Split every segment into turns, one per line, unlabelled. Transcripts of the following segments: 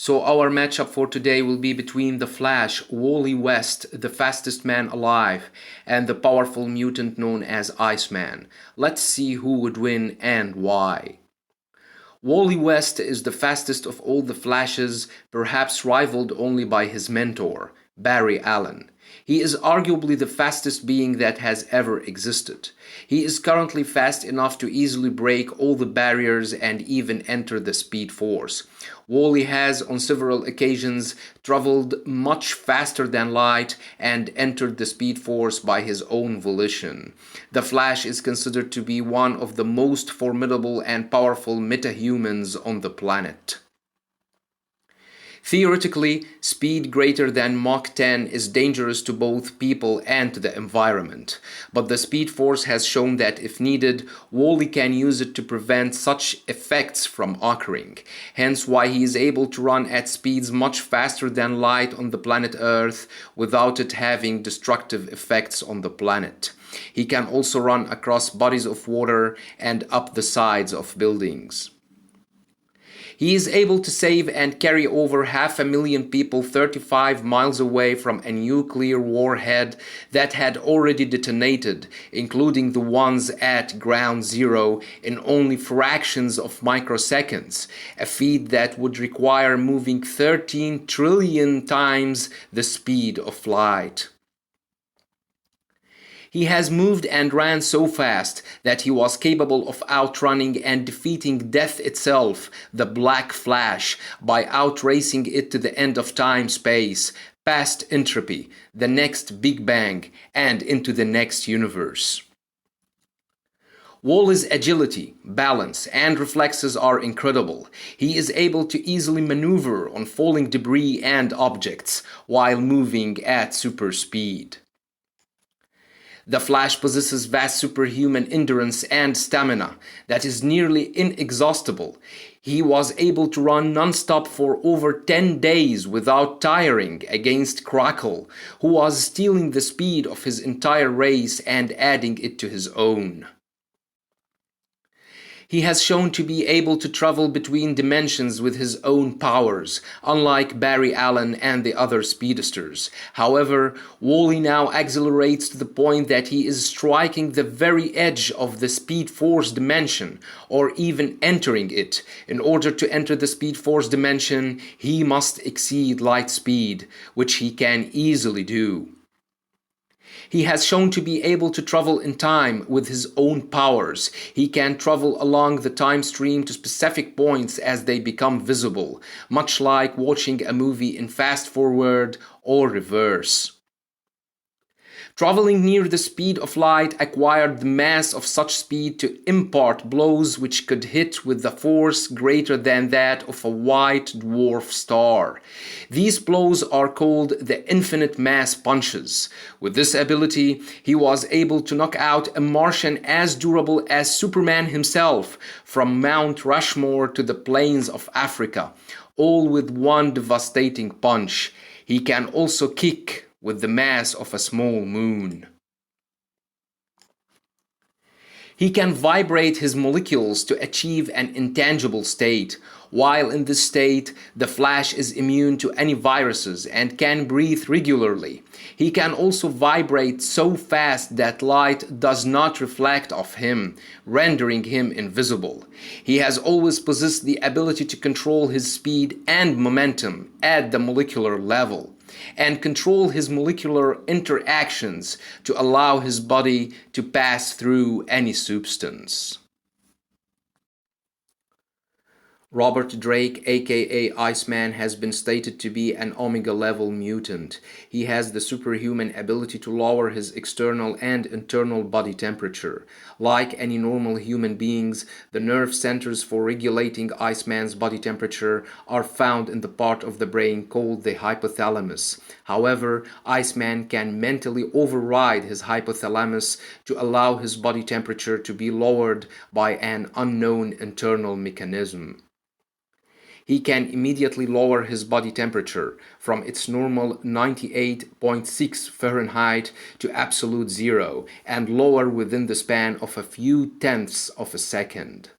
So our matchup for today will be between the Flash, Wally West, the fastest man alive, and the powerful mutant known as Iceman. Let's see who would win and why. Wally West is the fastest of all the Flashes, perhaps rivaled only by his mentor, Barry Allen. He is arguably the fastest being that has ever existed. He is currently fast enough to easily break all the barriers and even enter the Speed Force. Wally has on several occasions traveled much faster than light and entered the Speed Force by his own volition. The Flash is considered to be one of the most formidable and powerful metahumans on the planet. Theoretically, speed greater than Mach 10 is dangerous to both people and to the environment, but the Speed Force has shown that if needed, Wally can use it to prevent such effects from occurring, hence why he is able to run at speeds much faster than light on the planet Earth without it having destructive effects on the planet. He can also run across bodies of water and up the sides of buildings. He is able to save and carry over 500,000 people 35 miles away from a nuclear warhead that had already detonated, including the ones at ground zero, in only fractions of microseconds, a feat that would require moving 13 trillion times the speed of light. He has moved and ran so fast that he was capable of outrunning and defeating death itself, the Black Flash, by outracing it to the end of time-space, past entropy, the next Big Bang, and into the next universe. Wally's agility, balance, and reflexes are incredible. He is able to easily maneuver on falling debris and objects while moving at super speed. The Flash possesses vast superhuman endurance and stamina that is nearly inexhaustible. He was able to run non-stop for over 10 days without tiring against Crackle, who was stealing the speed of his entire race and adding it to his own. He has shown to be able to travel between dimensions with his own powers, unlike Barry Allen and the other speedsters. However, Wally now accelerates to the point that he is striking the very edge of the Speed Force dimension, or even entering it. In order to enter the Speed Force dimension, he must exceed light speed, which he can easily do. He has shown to be able to travel in time with his own powers. He can travel along the time stream to specific points as they become visible, much like watching a movie in fast forward or reverse. Traveling near the speed of light acquired the mass of such speed to impart blows which could hit with the force greater than that of a white dwarf star. These blows are called the infinite mass punches. With this ability, he was able to knock out a Martian as durable as Superman himself from Mount Rushmore to the plains of Africa, all with one devastating punch. He can also kick with the mass of a small moon. He can vibrate his molecules to achieve an intangible state. While in this state, the Flash is immune to any viruses and can breathe regularly. He can also vibrate so fast that light does not reflect off him, rendering him invisible. He has always possessed the ability to control his speed and momentum at the molecular level, and control his molecular interactions to allow his body to pass through any substance. Robert Drake, aka Iceman, has been stated to be an Omega-level mutant. He has the superhuman ability to lower his external and internal body temperature. Like any normal human beings, the nerve centers for regulating Iceman's body temperature are found in the part of the brain called the hypothalamus. However, Iceman can mentally override his hypothalamus to allow his body temperature to be lowered by an unknown internal mechanism. He can immediately lower his body temperature from its normal 98.6 Fahrenheit to absolute zero, and lower within the span of a few tenths of a second.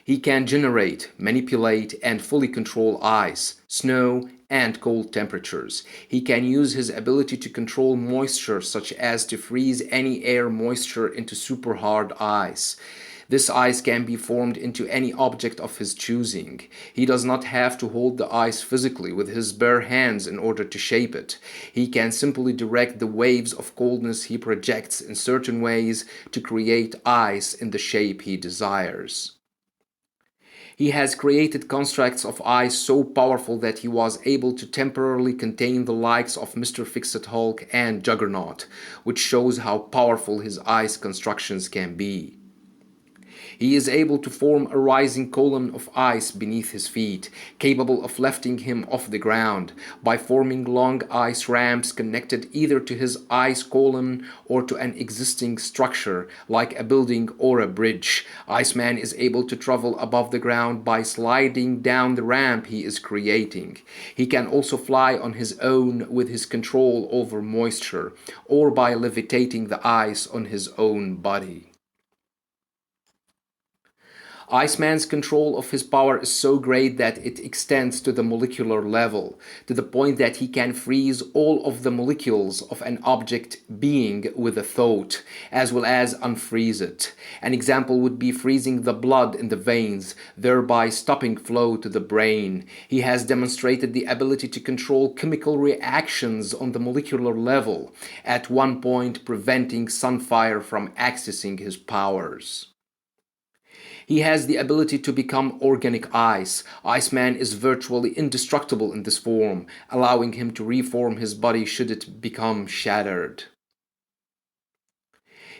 He can generate, manipulate, and fully control ice, snow, and cold temperatures. He can use his ability to control moisture, such as to freeze any air moisture into super hard ice. This ice can be formed into any object of his choosing. He does not have to hold the ice physically with his bare hands in order to shape it. He can simply direct the waves of coldness he projects in certain ways to create ice in the shape he desires. He has created constructs of ice so powerful that he was able to temporarily contain the likes of Mr. Fix-It-Hulk and Juggernaut, which shows how powerful his ice constructions can be. He is able to form a rising column of ice beneath his feet, capable of lifting him off the ground by forming long ice ramps connected either to his ice column or to an existing structure like a building or a bridge. Iceman is able to travel above the ground by sliding down the ramp he is creating. He can also fly on his own with his control over moisture, or by levitating the ice on his own body. Iceman's control of his power is so great that it extends to the molecular level, to the point that he can freeze all of the molecules of an object being with a thought, as well as unfreeze it. An example would be freezing the blood in the veins, thereby stopping flow to the brain. He has demonstrated the ability to control chemical reactions on the molecular level, at one point preventing Sunfire from accessing his powers. He has the ability to become organic ice. Iceman is virtually indestructible in this form, allowing him to reform his body should it become shattered.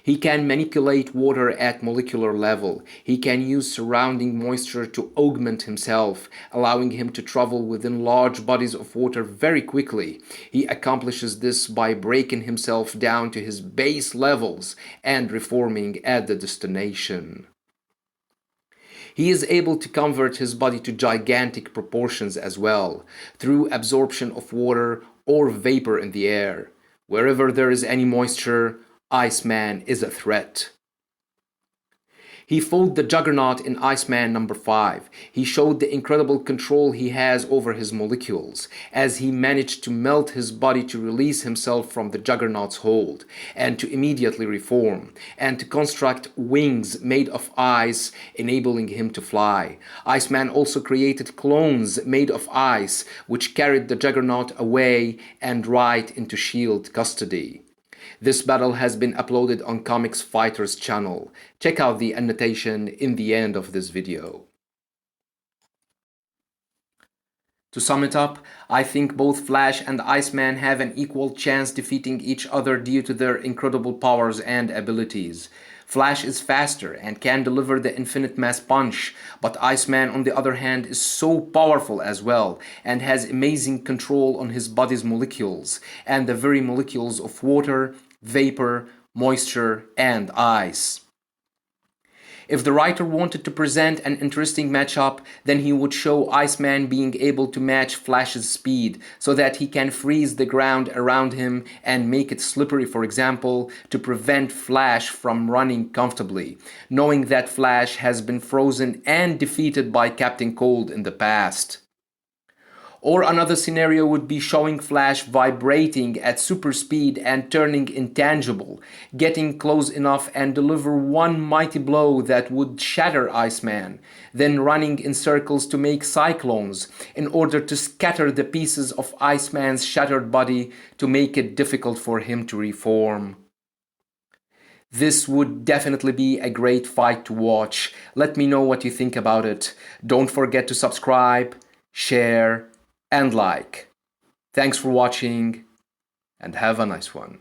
He can manipulate water at molecular level. He can use surrounding moisture to augment himself, allowing him to travel within large bodies of water very quickly. He accomplishes this by breaking himself down to his base levels and reforming at the destination. He is able to convert his body to gigantic proportions as well, through absorption of water or vapor in the air. Wherever there is any moisture, Iceman is a threat. He fought the Juggernaut in Iceman number 5. He showed the incredible control he has over his molecules, as he managed to melt his body to release himself from the Juggernaut's hold, and to immediately reform, and to construct wings made of ice, enabling him to fly. Iceman also created clones made of ice, which carried the Juggernaut away and right into S.H.I.E.L.D. custody. This battle has been uploaded on Comics Fighters channel. Check out the annotation in the end of this video. To sum it up, I think both Flash and Iceman have an equal chance defeating each other due to their incredible powers and abilities. Flash is faster and can deliver the infinite mass punch, but Iceman on the other hand is so powerful as well and has amazing control on his body's molecules and the very molecules of water, vapor, moisture, and ice. If the writer wanted to present an interesting matchup, then he would show Iceman being able to match Flash's speed so that he can freeze the ground around him and make it slippery, for example, to prevent Flash from running comfortably, knowing that Flash has been frozen and defeated by Captain Cold in the past. Or another scenario would be showing Flash vibrating at super speed and turning intangible, getting close enough and deliver one mighty blow that would shatter Iceman, then running in circles to make cyclones in order to scatter the pieces of Iceman's shattered body to make it difficult for him to reform. This would definitely be a great fight to watch. Let me know what you think about it. Don't forget to subscribe, share, and like. Thanks for watching, and have a nice one.